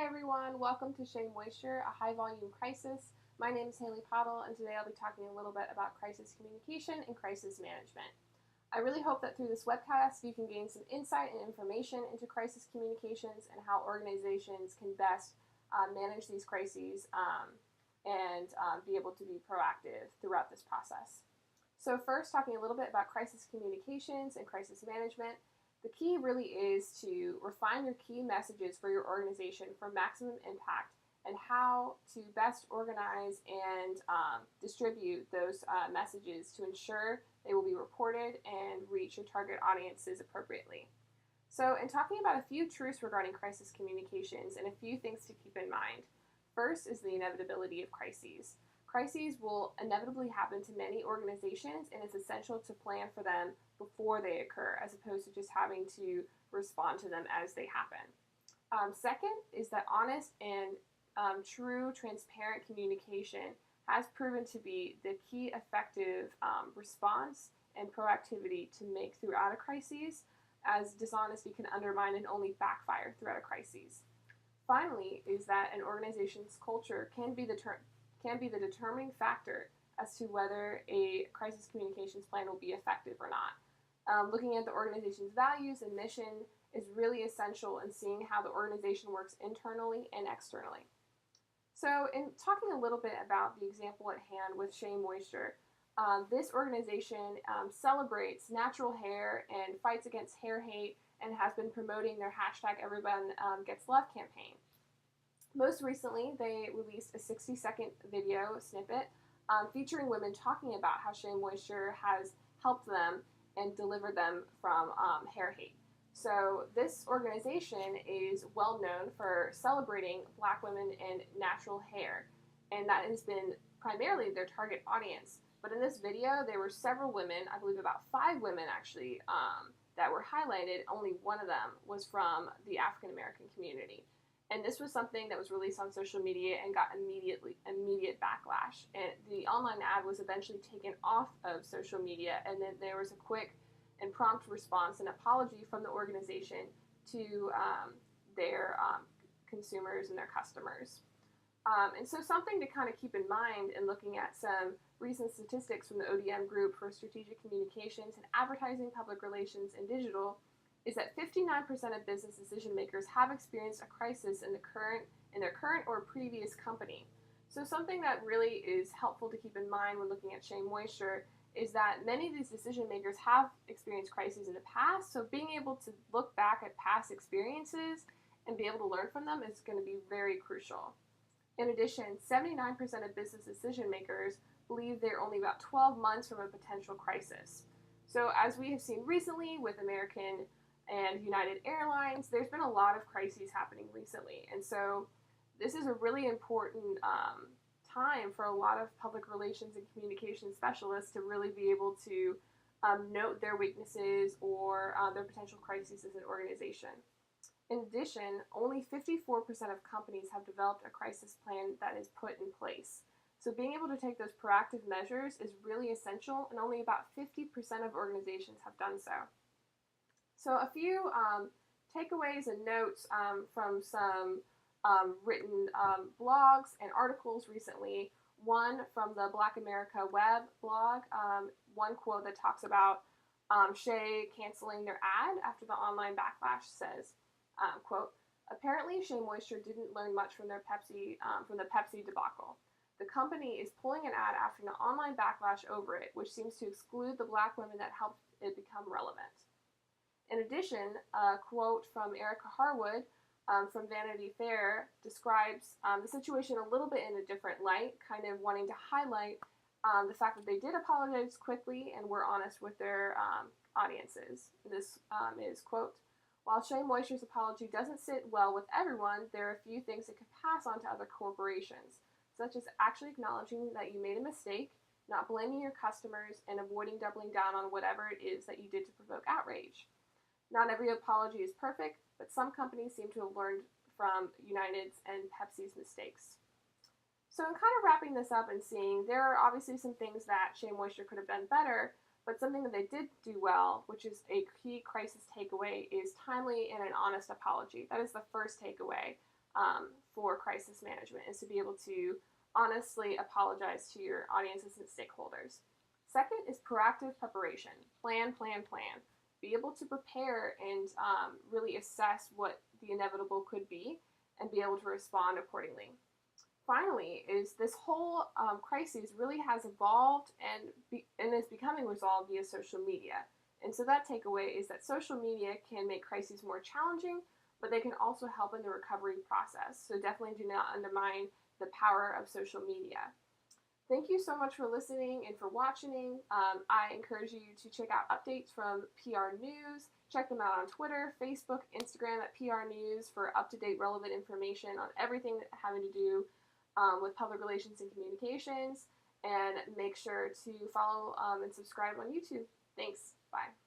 Hi everyone, welcome to SheaMoisture, a high volume crisis. My name is Haley Pottle, and today I'll be talking a little bit about crisis communication and crisis management. I really hope that through this webcast you can gain some insight and information into crisis communications and how organizations can best manage these crises and be able to be proactive throughout this process. So first, talking a little bit about crisis communications and crisis management. The key really is to refine your key messages for your organization for maximum impact and how to best organize and distribute those messages to ensure they will be reported and reach your target audiences appropriately. So, in talking about a few truths regarding crisis communications and a few things to keep in mind, first is the inevitability of crises. Crises will inevitably happen to many organizations, and it's essential to plan for them before they occur, as opposed to just having to respond to them as they happen. Second is that honest and true, transparent communication has proven to be the key effective response and proactivity to make throughout a crisis, as dishonesty can undermine and only backfire throughout a crisis. Finally, is that an organization's culture can be the determining factor as to whether a crisis communications plan will be effective or not. Looking at the organization's values and mission is really essential in seeing how the organization works internally and externally. So, in talking a little bit about the example at hand with SheaMoisture, this organization celebrates natural hair and fights against hair hate and has been promoting their hashtag Everyone Gets Love campaign. Most recently, they released a 60-second video snippet featuring women talking about how SheaMoisture has helped them and delivered them from hair hate. So this organization is well known for celebrating Black women and natural hair, and that has been primarily their target audience. But in this video, there were several women, I believe about 5 women actually, that were highlighted. Only one of them was from the African American community. And this was something that was released on social media and got immediate backlash. And the online ad was eventually taken off of social media, and then there was a quick and prompt response and apology from the organization to their consumers and their customers. And so something to kind of keep in mind in looking at some recent statistics from the ODM Group for Strategic Communications and Advertising, Public Relations, and Digital is that 59% of business decision makers have experienced a crisis in their current or previous company. So something that really is helpful to keep in mind when looking at SheaMoisture is that many of these decision makers have experienced crises in the past, so being able to look back at past experiences and be able to learn from them is going to be very crucial. In addition, 79% of business decision makers believe they're only about 12 months from a potential crisis. So as we have seen recently with American and United Airlines, there's been a lot of crises happening recently. And so this is a really important time for a lot of public relations and communication specialists to really be able to note their weaknesses or their potential crises as an organization. In addition, only 54% of companies have developed a crisis plan that is put in place. So being able to take those proactive measures is really essential, and only about 50% of organizations have done so. So a few takeaways and notes from some written blogs and articles recently. One from the Black America Web blog, one quote that talks about Shea canceling their ad after the online backlash says, quote, "Apparently SheaMoisture didn't learn much from the Pepsi debacle. The company is pulling an ad after an online backlash over it, which seems to exclude the Black women that helped it become relevant." In addition, a quote from Erica Harwood from Vanity Fair describes the situation a little bit in a different light, kind of wanting to highlight the fact that they did apologize quickly and were honest with their audiences. This is, quote, "While SheaMoisture's apology doesn't sit well with everyone, there are a few things it could pass on to other corporations, such as actually acknowledging that you made a mistake, not blaming your customers, and avoiding doubling down on whatever it is that you did to provoke outrage. Not every apology is perfect, but some companies seem to have learned from United's and Pepsi's mistakes." So in kind of wrapping this up and seeing, there are obviously some things that SheaMoisture could have done better, but something that they did do well, which is a key crisis takeaway, is timely and an honest apology. That is the first takeaway. for crisis management, is to be able to honestly apologize to your audiences and stakeholders. Second is proactive preparation. Plan, plan, plan. Be able to prepare and really assess what the inevitable could be and be able to respond accordingly. Finally, is this whole crisis really has evolved and is becoming resolved via social media. And so that takeaway is that social media can make crises more challenging, but they can also help in the recovery process. So definitely do not undermine the power of social media. Thank you so much for listening and for watching. I encourage you to check out updates from PR News. Check them out on Twitter, Facebook, Instagram at PR News for up-to-date relevant information on everything having to do with public relations and communications. And make sure to follow and subscribe on YouTube. Thanks. Bye.